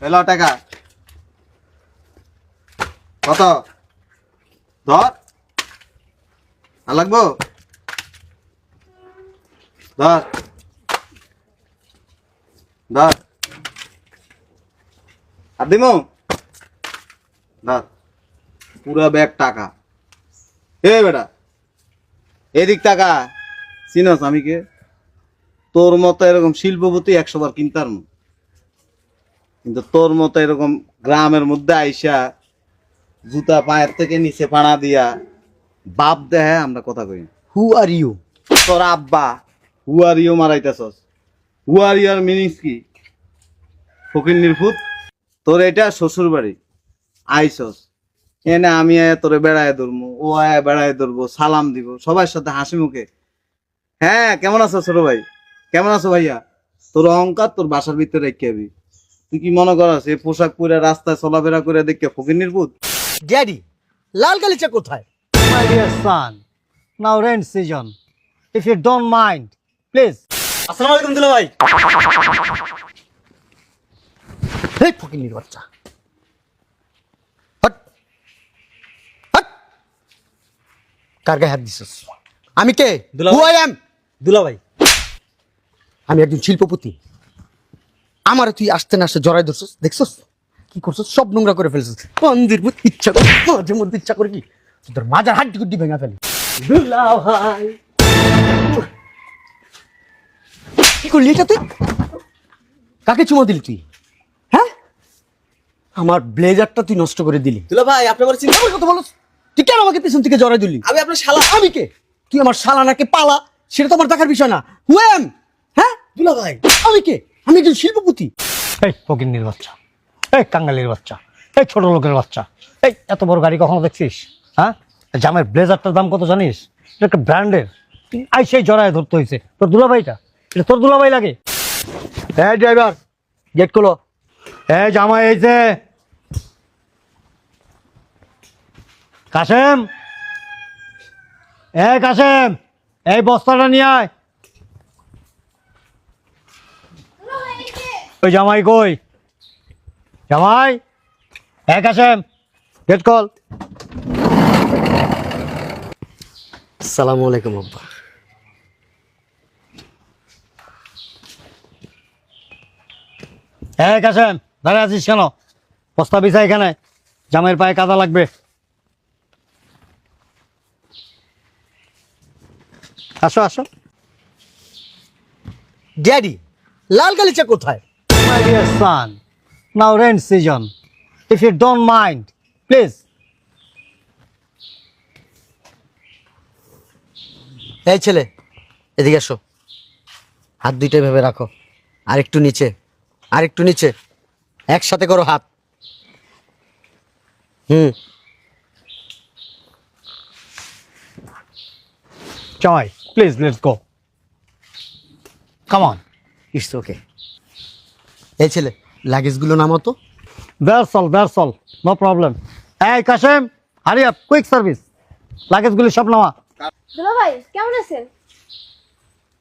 এলো টাকা কত ধর আর লাগবো ধর ধর আর দিমু ধর পুরা ব্যাগ টাকা এ বেটা এদিক টাকা চিনস আমি কে তোর মতো এরকম শিল্পপতি 100 বার কিনতাম কিন্তু তোর মতো এরকম গ্রামের মধ্যে আইসা জুতা পায়ের থেকে নিচে পাড়া দিয়া বাপ দেহে আমরা কথা কই হু আর ইউ? তোর আব্বা হু আর ইউ মারাইতেছস হু আর ইউর মিনিংস কি ফকির নির্ভূত তোর এটা শ্বশুর বাড়ি আইসস এনে আমি আয়া তোরে বেড়ায় ধরবো ও আয়া বেড়ায় ধরবো সালাম দিব সবার সাথে হাসি মুখে হ্যাঁ কেমন আছো ছোট ভাই কেমন আছো ভাইয়া তোর অহংকার তোর বাসার ভিতরে রেখে আবি তুই কি মনে করস এই পোশাক পরে রাস্তায় চলাফেরা করে দেখে ফকির নির্ভূত ড্যাডি, লাল গালিচা কোথায়? My dear son, now rain season. If you don't mind, please. আসসালামু আলাইকুম দুলা ভাই। এই ফকিন্নির বাচ্চা, হট হট, কার গায়ে হাত দিছস? আমি কে? Who I am? দুলা ভাই, আমি একজন শিল্পপতি। আমার তুই আসতে না আসতে জড়াই ধরছস, দেখছস কি করছস? সব নোংরা করে ফেলছস। মন্দির মধ্যে ইচ্ছা করে, মাঝে মধ্যে ইচ্ছা করে কি তোর মাজার হাড্ডি গুড্ডি ভেঙে ফেলি। দুলা ভাই, কি করলি এটা তুই? কাকে চুমা দিলি তুই? হ্যাঁ, আমার ব্লেজারটা তুই নষ্ট করে দিলি। দুলা ভাই আপনি বলেছেন আমার কথা বলছ, তুই কেন আমাকে পিছন থেকে জড়াই দিলি? আমি আপনার শালা। আমি কে? তুই আমার শালা নাকি পালা সেটা তো আমার দেখার বিষয় না। Who am? হ্যাঁ দুলা ভাই আমি কে? আমি একজন শিল্পপতি। এই ফকিন্নির বাচ্চা, এই কাঙ্গালির বাচ্চা, এই ছোট লোকের বাচ্চা, এই এত বড় গাড়ি কখনো দেখছিস? হ্যাঁ, জামের ব্লেজারটার দাম কত জানিস? এটা একটা ব্র্যান্ডের। আই সেই জড়ায় ধরতে হয়েছে তোর দুলাভাইটা, এটা তোর দুলাভাই লাগে? হ্যাঁ ড্রাইভার, গেট খোলো। এই জামাই এই যে কাশেম, এই কাশেম, এই বস্তাটা নিয়ে আয়। ওই জামাই কই? জামাই, এই কাশেম, গেট কল। আসসালামু আলাইকুম আব্বা। এই কাশেম, দাঁড়িয়ে আছিস কেন? বস্তা বিছা এখানে, জামাইয়ের পায়ে কাদা লাগবে। আসো আসো। ড্যাডি, লাল গালিচা কোথায়? My dear son, now rain season. If you don't mind, please. এই ছেলে, এদিকে এসো। হাত দুইটা ভেবে রাখো, আর একটু নিচে, আর একটু নিচে, একসাথে করো হাত। জামাই, please, let's go. Come on. It's okay. এই ছেলে, লাগেজগুলো নামাতো। That's all. No problem. Hey, Kashem, hurry up, quick service. লাগেজগুলি সব নামা। দুলা ভাই কেমন আছেন?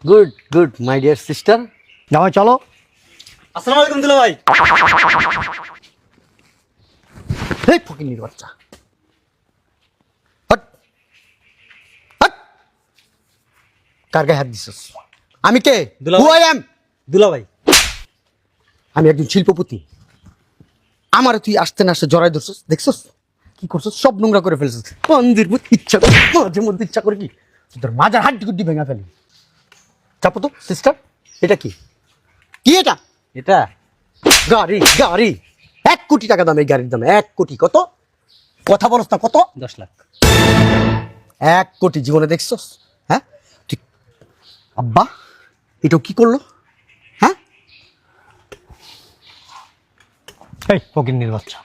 Good good my dear sister. জামাই চলো। আসসালামু আলাইকুম দুলা ভাই। এই ফকিন্নির বাচ্চা, হট হট, কার গায়ে হাত দিছস? আমি কে? দুলা ভাই। Who I am? দুলা ভাই আমি একজন শিল্পপতি। আমার তুই আসতে না আসতে জড়াই ধরছস, দেখছস কি করছস? সব নোংরা করে ফেলছস। মন্দির মধ্যে ইচ্ছা করে, মাঝে মধ্যে ইচ্ছা করে কি তোর মাজার হাড্ডি গুড্ডি ভেঙে ফেলি। চাপো তো সিস্টার। এটা কি? কি এটা? এটা গাড়ি গাড়ি 1 কোটি টাকা দাম। এই গাড়ির দাম 1 কোটি। কত? কথা বলছ না, কত? 10 লাখ। 1 কোটি জীবনে দেখছস? হ্যাঁ তুই আব্বা এটাও কি করলো? হ্যাঁ, এই ফকিন্নির বাচ্চা,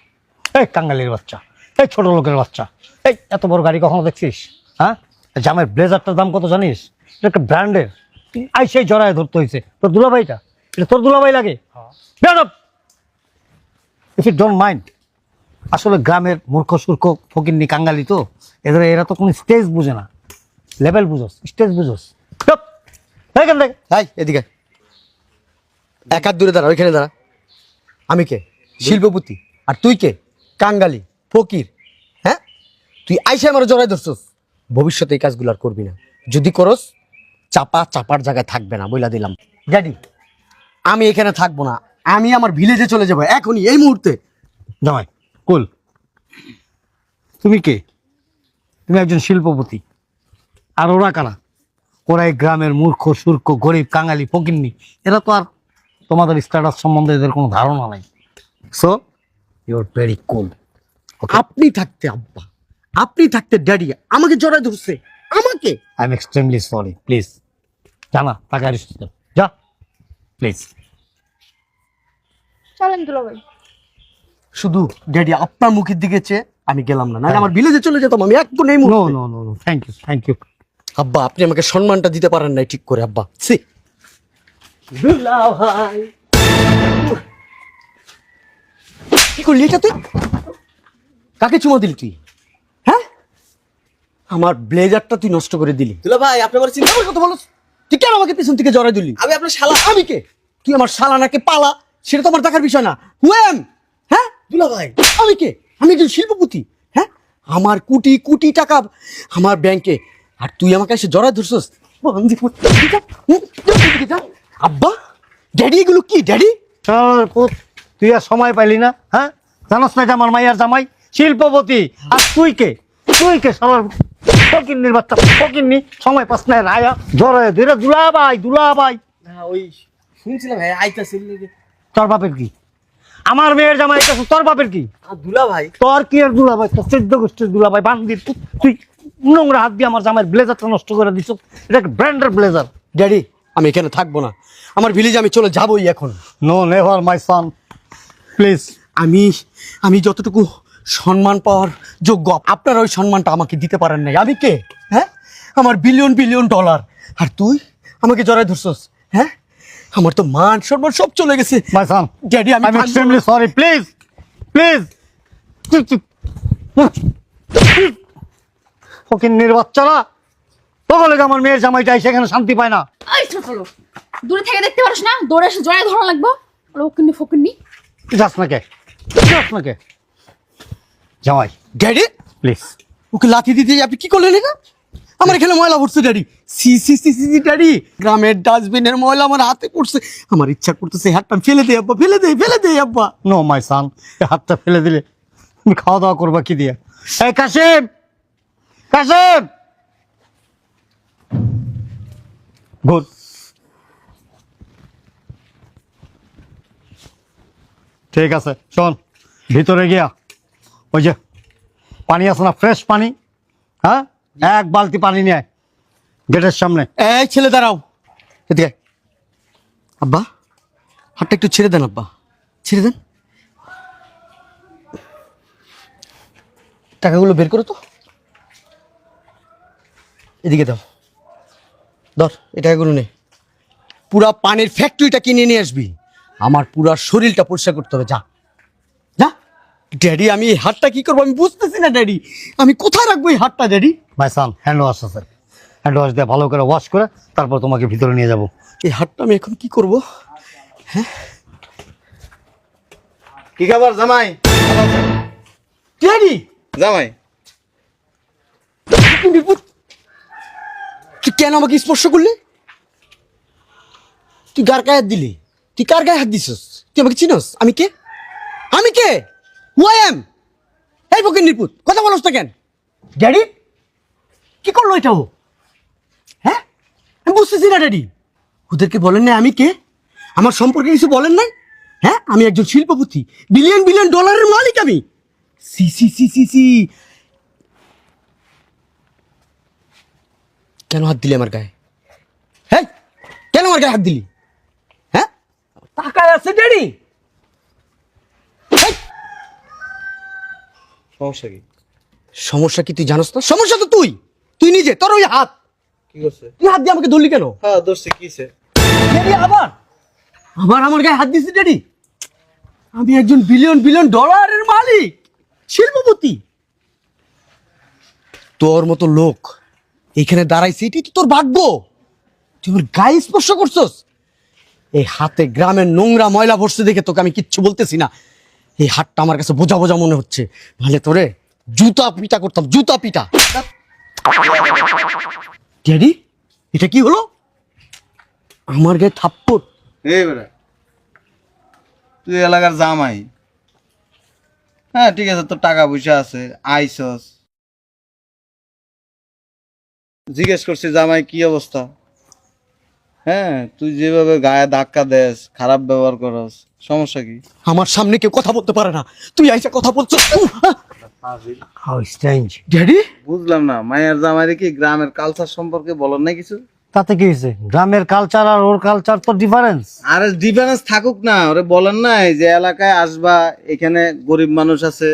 এই কাঙ্গালির বাচ্চা, এই ছোট লোকের বাচ্চা, এই এত বড় গাড়ি কখনো দেখছিস? হ্যাঁ, জামের ব্লেজারটার দাম কত জানিস? এটা একটা ব্র্যান্ডের। আই সেই জড়ায় ধরতে হয়েছে তোর দুলাভাইটা, এটা তোর দুলাভাই লাগে? If you don't mind. আসলে গ্রামের মূর্খ সূর্খ ফকিন্নি কাঙ্গালি তো, এরা তো কোনো স্টেজ বুঝে না, লেভেল বুঝোস, স্টেজ বুঝোস। এখান থেকে হাই এদিকে, এক হাত দূরে দাঁড়া, ওইখানে দাঁড়া। আমি কে? শিল্পপতি। আর তুই কে? কাঙ্গালি, ফকির। হ্যাঁ, তুই আইসা আমার জড়াই ধরছস। ভবিষ্যতে এই কাজগুলো আর করবি না। যদি করস, চাপার জায়গায় থাকবে না, বইলা দিলাম। ড্যাডি, আমি এখানে থাকবো না, আমি আমার ভিলেজে চলে যাবো এখনই, এই মুহূর্তে। জামাই কুল, তুমি কে? তুমি একজন শিল্পপতি। আর ওরা কারা? ওরা এই গ্রামের মূর্খ সূর্খ গরিব কাঙালি ফকিন্নি। এরা তো আর তোমাদের স্ট্যাটাস সম্বন্ধে এদের কোনো ধারণা নাই। So you are very cool. আপনি থাকতে আব্বা, আপনি থাকতে ড্যাডি আমাকে জড়াই ধরছে, আমাকে। I am extremely sorry, please জানা টাকা রিসিভ যা প্লিজ। চলেন দুলাভাই। শুধু ড্যাডি আপনার মুখের দিকে চেয়ে আমি গেলাম না, নাহলে আমার ভিলেজে চলে যেতাম আমি এখন এই নো মুহূর্তে। No no no, thank you thank you. আব্বা, আপনি আমাকে সম্মানটা দিতে পারেন নাই ঠিক করে আব্বা। সি দুলাভাই, কি করলি এটা তুই? কাকে চুমা দিলি তুই? হ্যাঁ, আমার ব্লেজারটা তুই নষ্ট করে দিলি। দুলা ভাই আপনি আমার চিন্তা আমার কথা বলো, তুই কেন আমাকে পিছন থেকে জড়াই দিলি? আমি আপনার শালা। আমি কে? তুই আমার শালা নাকি পালা সেটা তো আমার দেখার বিষয় না। হুয়েম, হ্যাঁ দুলা ভাই আমি কে? আমি একজন শিল্পপতি। হ্যাঁ, আমার কোটি কোটি টাকা আমার ব্যাংকে, আর তুই আমাকে এসে জড়াই ধরছস। আব্বা, ড্যাডি এগুলো কি ড্যাডি? শালার পুত, তুই আর সময় পাইলি না? হ্যাঁ, জানোস না যে আমার মাইয়ার জামাই শিল্পপতি। আর তুই কে? তুই কে? শালার ফকিন্নির বাচ্চা, ফকিন্নি। সময় পাস না রায়া জড়ায় ধরে দুলাভাই দুলাভাই। না ওই শুনছিলাম ভাই আইতাছিল নাকি। তোর বাপের কি? আমার মেয়ের জামাই কাছে তোর বাপের কি? দুলা ভাই তোর কি আর দুলাভাই? তোর 14 গোষ্ঠীর দুলাভাই বান্দির পুত। তুই নোংরা হাত দিয়ে আমার জামাইয়ের ব্লেজারটা নষ্ট করে দিছ। এটা ব্র্যান্ডের ব্লেজার। ড্যাডি, আমি এখানে থাকবো না, আমার ভিলেজে আমি চলে যাবোই এখন। No never my son, please. আমি যতটুকু সম্মান পাওয়ার যোগ্য, আপনারা ওই সম্মানটা আমাকে দিতে পারেন নাই। আমি কে? হ্যাঁ, আমার বিলিয়ন বিলিয়ন ডলার, আর তুই আমাকে জড়াই ধরছস। হ্যাঁ, আমার তো মান সম্মান সব চলে গেছে। মাই সন, ড্যাডি, আমি আই এম থাকবো এক্সট্রিমলি না। Sorry, please please. ফকিন্নির বাচ্চারা বলে আমার মেয়ের জামাইটা সেখানে শান্তি পায় না। এই ছোট লোক, দূরে থেকে দেখতে পারিস না? দৌড়ে এসে জড়ায় ধরা লাগবো। ওকিন্নি ফকিন্নি। যাস না কে? যাস না কে? জামাই ড্যাডি, প্লিজ। ওকে লাথি দিতে আপনি কি করলেন? এটা আমার এখানে ময়লা পড়ছে ড্যাডি। সি সি সি সি ড্যাডি, গ্রামের ডাস্টবিনের ময়লা আমার হাতে পড়ছে। আমার ইচ্ছা করতেছে হাতটা ফেলে দে আব্বা, ফেলে দে আব্বা। নো মাই সান, হাতটা ফেলে দিলে তুমি খাওয়া দাওয়া করবা কি দিয়ে? এই কাশেম, কাশেম, গুড। ঠিক আছে, শোন, ভিতরে গিয়া ওই যে পানি আছে না, ফ্রেশ পানি, হ্যাঁ, এক বালতি পানি নিয়ে আয় গেটের সামনে। এই ছেলে দাঁড়াও, এদিকে আয়। আব্বা, হাতটা একটু ছেড়ে দেন আব্বা, ছেড়ে দেন। টাকাগুলো বের করো তো, এদিকে দাও, ধর এই টাকাগুলো নে। পুরা পানির ফ্যাক্টরিটা কিনে নিয়ে আসবি, আমার পুরা শরীরটা পরিষ্কার করতে হবে। যা যা। ড্যাডি, আমি এই হাতটা কি করবো আমি বুঝতেছি না ড্যাডি, আমি কোথায় রাখবো এই হাতটা ড্যাডি? মাই সান, হ্যান্ড ওয়াশ আছে, হ্যান্ড ওয়াশ দিয়ে ভালো করে ওয়াশ করে তারপর তোমাকে ভিতরে নিয়ে যাবো। এই হাতটা আমি এখন কি করবো? কি খবর জামাই? ড্যাডি, জামাই তুই কেন আমাকে স্পর্শ করলি? তুই কার গায়ে হাত দিলি? তুই কার গায়ে হাত দিছিস? তুই আমাকে চিনস? আমি কে? আমি কে? Who I am? এই ফকির নিপুত, কথা বলস না কেন? ড্যাডি, কি করলো এটা ও? হ্যাঁ, আমি বুঝতেছি না ড্যাডি। ওদেরকে বলেন না আমি কে? আমার সম্পর্কে কিছু বলেন নাই? হ্যাঁ, আমি একজন শিল্পপতি, বিলিয়ন বিলিয়ন ডলারের মালিক আমি। সি সি সি সি সি, কেন হাত দিলি আমার গায়ে? হ্যাঁ, কেন আমার গায়ে হাত দিলি? হ্যাঁ, টাকায় আছে ড্যাডি। সমস্যা কি? সমস্যা কি তুই জানোস না? সমস্যা তো তুই নিজে, তোর ওই হাত। কি করছে? তুই হাত দিয়ে আমাকে ধরলি কেন? হ্যাঁ দোষে কিসে? ড্যাডি, আবার আমার গায়ে হাত দিছিস ড্যাডি? আমি একজন বিলিয়ন বিলিয়ন ডলারের মালিক, শিল্পপতি। তোর মতো লোক এখানে দাঁড়াইছে, এটাই তো তোর ভাগ্য। তুই আমার গায়ে স্পর্শ করছস। এই হাতে গ্রামের নোংরা ময়লা ভরছে দেখে তোকে আমি কিচ্ছু বলতেছি না। এই হাতটা আমার কাছে বোঝা বোঝা মনে হচ্ছে, নাহলে তোরে জুতা পিটা করতাম, জুতা পিটা। ড্যাডি, এটা কি হলো? আমার গায়ে থাপ্পড়? এই বেটা, তুই এলাকার জামাই, হ্যাঁ ঠিক আছে, তোর টাকা পয়সা আছে, আইসস, জিজ্ঞেস করছি জামাই কি অবস্থা, হ্যাঁ তুই যেভাবে গায়ে ধাক্কা দেস, খারাপ ব্যবহার করস, সমস্যা কি? আমার সামনে কেউ কথা বলতে পারে না, তুই আইসা কথা বলছো। How strange. ড্যাডি, বুঝলাম না, মায়ের জামাইরে কি গ্রামের কালচার সম্পর্কে বলেন না কিছু? তাতে কি হয়েছে? গ্রামের কালচার আর ওর কালচার তো ডিফারেন্স। আরে ডিফারেন্স থাকুক না, ওরে বলেন নাই যে এলাকায় আসবা, এখানে গরিব মানুষ আছে,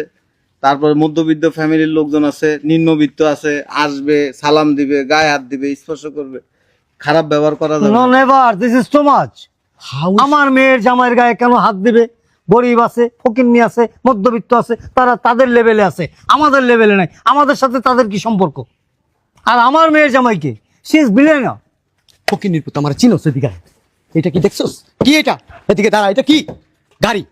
তারপর মধ্যবিত্ত ফ্যামিলির লোকজন আছে, নিম্নবিত্ত আছে, আসবে, সালাম দিবে, গায়ে হাত দিবে, স্পর্শ করবে, খারাপ ব্যবহার করা যাবে নো না। Never, this is too much. How আমার মেয়ের জামাইয়ের গায়ে কেন হাত দিবে? গরিব আছে, ফকিন্নি আছে, মধ্যবিত্ত আছে, তারা তাদের লেভেলে আছে, আমাদের লেভেলে নাই। আমাদের সাথে তাদের কি সম্পর্ক? আর আমার মেয়ের জামাইকে, সি ইজ বিলিয়নার। ফকিনির পুত, আমার চিনোস? এদিকে আয়। এটা কি দেখছোস? কি এটা? এদিকে দাঁড়া, এটা কি গাড়ি?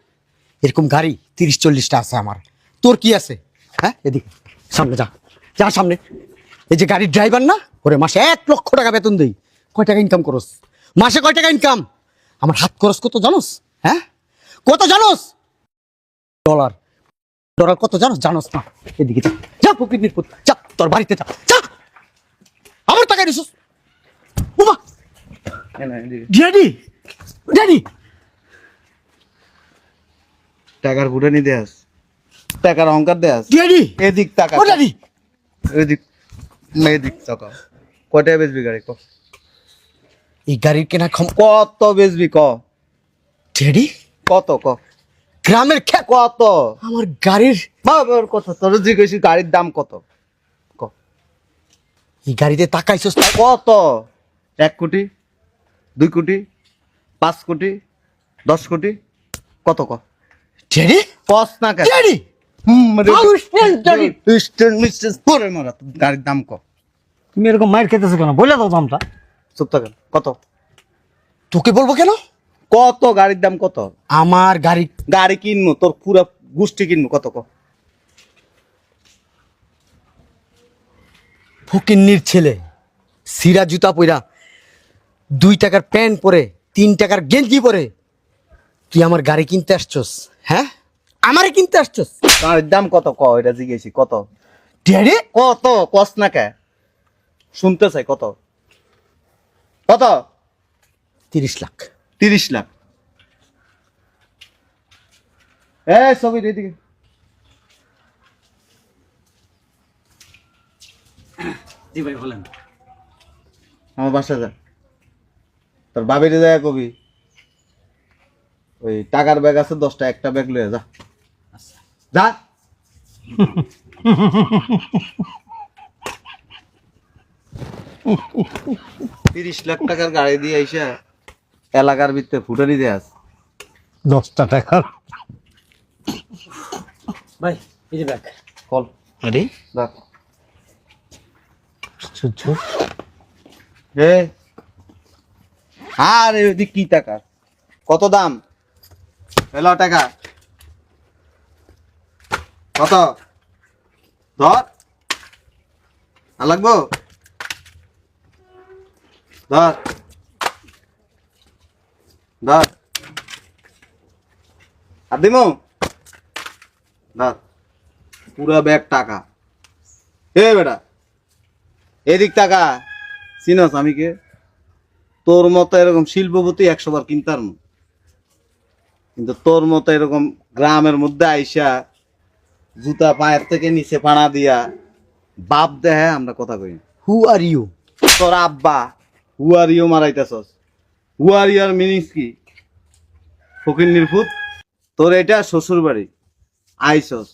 এরকম গাড়ি 30-40টা আছে আমার, তোর কি আছে? হ্যাঁ, এদিকে সামনে যা, যা সামনে। এই যে গাড়ির ড্রাইভার না, ওরে মাসে 1 লক্ষ টাকা বেতন দেই। কয় টাকা ইনকাম করস মাসে? কয় টাকা ইনকাম? আমার হাত খরচ কত জানোস? হ্যাঁ, কত জানোস? ডলার। ডলার কত জানোস? জানোস না? এদিকে যা, যা ফকিনির পুত, যা তোর বাড়িতে যা, যা। আমার টাকা দিছিস? বাবা, হ্যাঁ, না, এদিকে। ড্যাডি, ড্যাডি, টাকার ফুটানি দেয়াস, টাকার অহংকার দেয়াস, ড্যাডি, এদিক টাকা, ও ড্যাডি। এদিক, এদিক টাকা। কয়টা বেচবি গাড়ি ক? এই গাড়ির কেনা কত বেচবি ক? ড্যাডি, কত ক? গ্রামের খ্যাত কত? আমার গাড়ির, বাবার কথা, তোর জিজ্ঞেস গাড়ির দাম কত? ক এই গাড়িতে তাকাইছস না? কত? 1 কোটি, 2 কোটি, 5 কোটি, 10 কোটি, কত ক? ড্যাডি, কস না কেন? ড্যাডি, পরে মারা, তোর গাড়ির দাম ক? তুমি এরকম মাইর খেতেছো কেন? বলে দাও দামটা। চুপ থাকেন, কত? তোকে বলবো কেন? কত গাড়ির দাম কত? আমার গাড়ি, গাড়ি কিনবো, তোর পুরা গোষ্ঠী কিনবো, কত ক? ফকিন্নির ছেলে, সিরা জুতা পইরা, 2 টাকার প্যান্ট পরে, 3 টাকার গেঞ্জি পরে তুই আমার গাড়ি কিনতে আসছস? হ্যাঁ, আমারে কিনতে আসছস? গাড়ির দাম কত ক? এটা জিজ্ঞেসি কত? ড্যাডি, কত কস না কে? শুনতে চাই কত? কত? 30 লাখ। 30 লাখ। ছবি এদিকে। জি ভাই বলেন। আমার বাসা যা, তোর বাবিরে যায় কবি, ওই টাকার ব্যাগ আছে 10টা, একটা ব্যাগ লয়ে যা, যা। $30 লাখ গাড়ি দিয়ে আইসা এলাকার ভিতরে ফুটানি দিয়ে আস। 10টা টাকার ভাই এই যে ব্যাগ। কল আরে রাখ। আশ্চর্য। এ আরে ওদিক কি টাকা? কত দাম? এলো টাকা কত? ধর, আর লাগবো? ধর, ধর, আর দিমু? ধর, পুরা ব্যাগ টাকা। এ বেটা, এদিক টাকা। চিনস আমি কে? তোর মতো এরকম শিল্পপতি 100 বার কিনতার না, কিন্তু তোর মতো এরকম গ্রামের মধ্যে আইসা জুতা পায়ের থেকে নিচে পাড়া দিয়া বাপ দেহে আমরা কথা কই। Who are you? তোর আব্বা। হু আর ইউ মারাইতেছস? হু আর ইউর মিনিংস কি? ফকির নির্ভূত। তোর এটা শ্বশুর বাড়ি, আইসস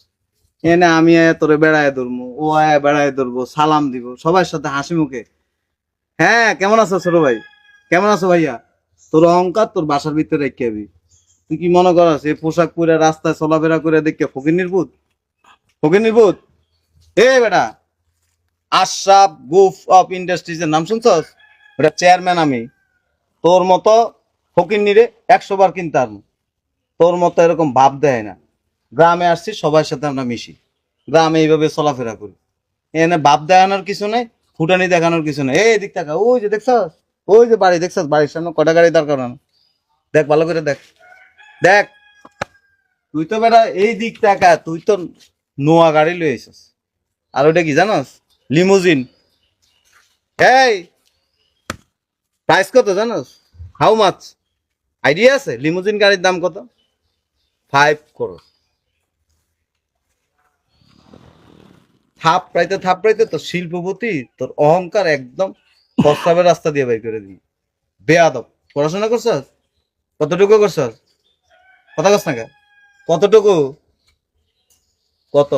এনে আমি আয়া তোরে বেড়ায় ধরবো, ও আয়া বেড়ায় ধরবো, সালাম দিব সবার সাথে হাসি মুখে। হ্যাঁ, কেমন আছো ছোট ভাই? কেমন আছো ভাইয়া? তোর অহংকার তোর বাসার ভিতরে রেখে আবি। তুই কি মনে করস এই পোশাক পরে রাস্তায় চলাফেরা করে দেখে ফকির নির্ভূত? ফকির নির্ভূত। এ বেটা, আশরাফ গ্রুপ অফ ইন্ডাস্ট্রিজ এর নাম শুনছস? ওটা চেয়ারম্যান আমি। তোর মতো ফকির নিরে 100 বার কিনতাম, তোর মতো এরকম ভাব দেয় না। গ্রামে আসছি, সবার সাথে আমরা মিশি, গ্রামে এইভাবে চলাফেরা করি। এখানে বাপ দেখানোর কিছু নেই, ফুটানি দেখানোর কিছু নেই। এই দিক টাকা, ওই যে দেখছস, ওই যে বাড়ি দেখছস, বাড়ির সামনে কটা গাড়ি দাঁড় করানো, দেখ ভালো করে দেখ, দেখ। তুই তো বেটা এই দিক টাকা, তুই তো নোয়া গাড়ি লয়ে আইছস, আর ওটা কি জানোস? লিমুজিন। এই প্রাইস কত জানোস? How much? আইডিয়া আছে লিমুজিন গাড়ির দাম কত? 5 করোড়। থাপড়াইতে তোর শিল্পপতি, তোর অহংকার একদম প্রস্তাবের রাস্তা দিয়ে বের করে দিবি। বেয়াদব। পড়াশোনা করছস? কতটুকু করছস? কথা কস না কে? কতটুকু? কত?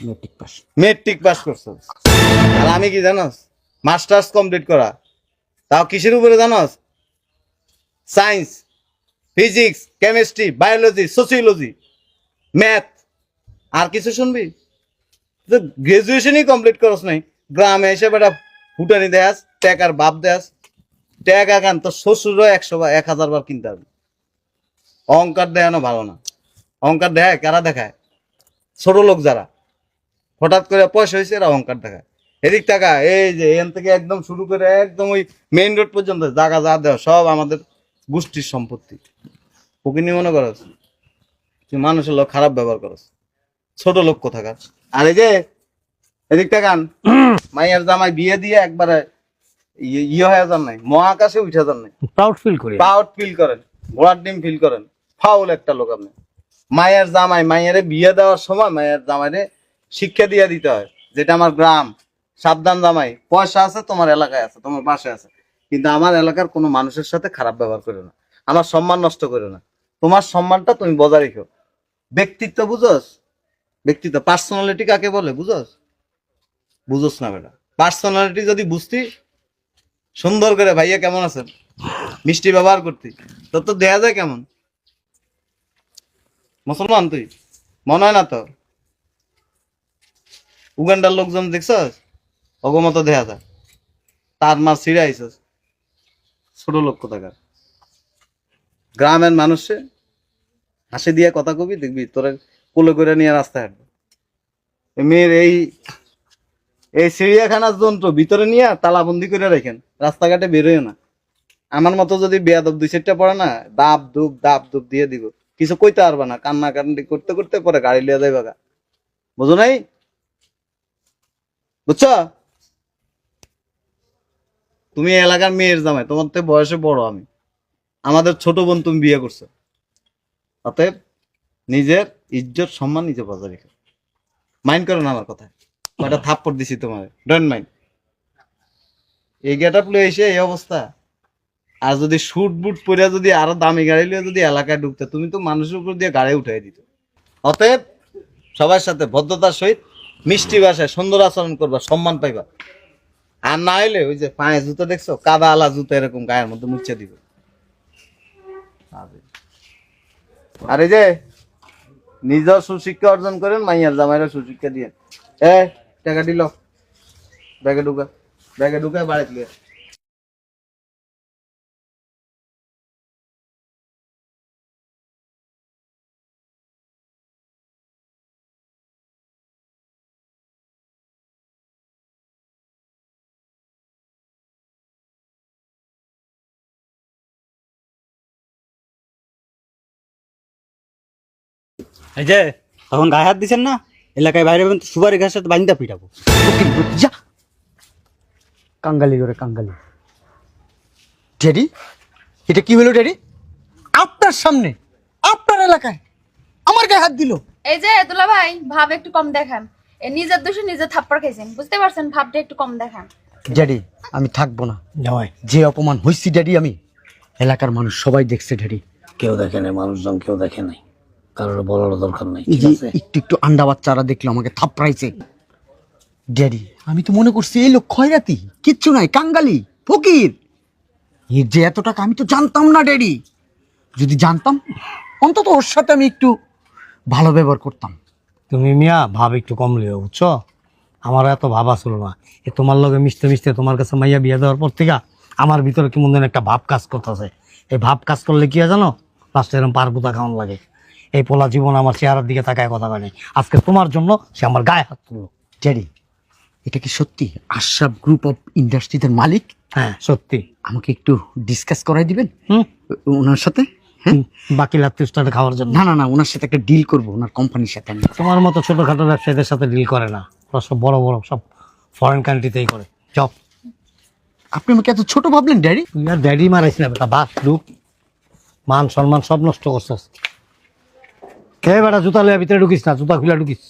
Matric pass. মেট্রিক পাস করছস। আর আমি কি জানোস? মাস্টার্স কমপ্লিট করা। তাও কিসের উপরে জানোস? Science, physics, chemistry, biology, sociology, math. আর কিছু শুনবি? গ্রাজুয়েশনই কমপ্লিট করস নাই, গ্রামে এসে বেটা ফুটানি দেয়াস, টাকার বাপ দেয়াস। টাকা কান তোর শ্বশুরও 100 বার 1000 বার কিনতে হবে। অহংকার দেখানো ভালো না। অহংকার দেখায় কারা দেখায়? ছোট লোক যারা হঠাৎ করে পয়সা হয়েছে এরা অহংকার দেখায়। এদিক টাকা, এই যে এখান থেকে একদম শুরু করে একদম ওই মেইন রোড পর্যন্ত জায়গা যা দেওয়া সব আমাদের গোষ্ঠীর সম্পত্তি। ফকিনি মনে করস? তুই মানুষের লোক খারাপ ব্যবহার করস, ছোট লোক কোথাকার। আর এই যে এদিক টাকান, মাইয়ার জামাই বিয়ে দিয়ে একবারে ইয়ে হয়ে যান নাই, মহাকাশে উঠে যান নাই, প্রাউড ফিল করি। প্রাউড ফিল করেন, ঘোড়ার ডিম ফিল করেন। ফাউল একটা লোক আপনি। মায়ের জামাই, মায়েরে বিয়ে দেওয়ার সময় মায়ের জামাইরে শিক্ষা দিয়ে দিতে হয়, যেটা আমার গ্রাম। সাবধান জামাই, পয়সা আছে তোমার এলাকায় আছে, তোমার পাশে আছে, কিন্তু আমার এলাকার কোনো মানুষের সাথে খারাপ ব্যবহার করো না, আমার সম্মান নষ্ট করো না। তোমার সম্মানটা তুমি বজায় রেখো। ব্যক্তিত্ব বুঝোস? ব্যক্তিত্ব, পার্সোনালিটি কাকে বলে বুঝোস? বুঝোস না বেটা। পার্সোনালিটি যদি বুঝতি, সুন্দর করে ভাইয়া কেমন আছেন মিষ্টি ব্যবহার করতি, তোর তো দেয়া যায় কেমন? মুসলমান তুই? মনে হয় না তো। উগান্ডার লোকজন দেখছস, অগমত দেয়া যায়, তার মার ছিঁড়ে আইসস, ছোট লোক কোথাকার। গ্রামের মানুষে হাসি দিয়ে কথা কবি, দেখবি তোরা কোলে করে নিয়ে রাস্তায় হাঁটবে। মেয়ের এই চিড়িয়াখানার যন্ত্র ভিতরে নিয়ে তালাবন্দি করে রাখেন, রাস্তাঘাটে বেরোয় না। আমার মতো যদি বেয়াদব 2-4টা পড়ে না, দাব দুব দিয়ে দিব, কিছু কইতে পারবা না, কান্না কান্দি করতে করতে পরে গাড়ি লিয়ে যাইবা গা। বুঝো নাই? বুঝছ? তুমি এলাকার মেয়ের জামাই, তোমার তো বয়সে বড় আমি, আমাদের ছোট বোন তুমি বিয়ে করছো। অতএব নিজের ইজ্জত সম্মান নিজে বজায় রেখো। মাইন্ড করো না আমার কথা, কয়টা থাপ্পড় দিছি তোমার, ডোন্ট মাইন্ড। এই গেট আপ লয়ে এসে এই অবস্থা। আর যদি শুট বুট পরে যদি আরো দামি গাড়ি লিয়ে যদি এলাকায় ঢুকতে, তুমি তো মানুষের উপর দিয়ে গাড়ি উঠাই দিত। অতএব সবার সাথে ভদ্রতার সহিত মিষ্টি ভাষায় সুন্দর আচরণ করবা, সম্মান পাইবা। আর না হইলে ওই যে পায়ে জুতো দেখছো, কাদা আলা জুতো এরকম গায়ের মধ্যে মুছে দিব। আর এই যে নিজের সুশিক্ষা অর্জন করেন, মাইয়ার জামাইরা সুশিক্ষা দিয়ে। টাকা দিল, ব্যাগে ঢুকা বাড়িতে লিয়ে। এই যে তখন গায়ে হাত দিচ্ছেন না, এলাকায় বাইরে বেরোবেন তো সুপারি ঘাসের সাথে বান্ধা পিটাবো। যা কাঙ্গালি করে কাঙ্গালি। ড্যাডি, এটা কি হলো ড্যাডি? আপনার সামনে, আপনার এলাকায় আমার গায়ে হাত দিল। এই যে দুলা ভাই, ভাব একটু কম দেখান। এই নিজের দোষে নিজে থাপ্পড় খাইছেন, বুঝতে পারছেন? ভাবটা একটু কম দেখান। ড্যাডি আমি থাকবো না, জামাই যে অপমান হয়েছি ড্যাডি আমি, এলাকার মানুষ সবাই দেখছে ড্যাডি। কেউ দেখে নাই, মানুষজন কেউ দেখে নাই, কারোর বলার দরকার নাই। এই যে একটু একটু আন্ডা বাচ্চারা দেখলো আমাকে থাপড়াইছে। ড্যাডি আমি তো মনে করছি এই লোক খয়রাতি, কিচ্ছু নাই, কাঙ্গালি ফকির। এর যে এত টাকা আমি তো জানতাম না ড্যাডি। যদি জানতাম অন্তত ওর সাথে আমি একটু ভালো ব্যবহার করতাম। তুমি মিয়া ভাব একটু কম লিও, বুঝছো? আমার এত ভাবা ছিল না। এ তোমার লগে মিশতে মিশতে তোমার কাছে মাইয়া বিয়ে দেওয়ার পর থেকে আমার ভিতরে কেমন যেন একটা ভাব কাজ করতেছে। এই ভাব কাজ করলে কি হয় জানো? লাস্টে এরকম পারপুতা খাওয়ান লাগে। এই পোলা জীবন আমার চেহারার দিকে তাকায় কথা বলে। আজকে তোমার জন্য সে আমার গায়ে হাত তুললো। ড্যাডি, এটা কি সত্যি আশরাফ গ্রুপ অফ ইন্ডাস্ট্রিজের মালিক? হ্যাঁ সত্যি। আমাকে একটু ডিসকাস করাই দিবেন হুম, ওনার সাথে? হ্যাঁ, বাকি লাত্তিস্টারে খাওয়ার জন্য। না না না, ওনার সাথে একটা ডিল করবো, ওনার কোম্পানির সাথে আমি। তোমার মতো ছোটখাটো ব্যবসায়ীদের সাথে ডিল করে না, ওরা সব বড় বড় সব ফরেন কান্ট্রিতেই করে। জব। আপনি আমাকে এত ছোট ভাবলেন ড্যাডি? তুই আর ড্যাডি মারাইস না বেটা, বাস রূপ মান সম্মান সব নষ্ট করছস। কে বেটা জুতা লইয়া ভিতরে ঢুকিস না, জুতা খুলে ঢুকিস।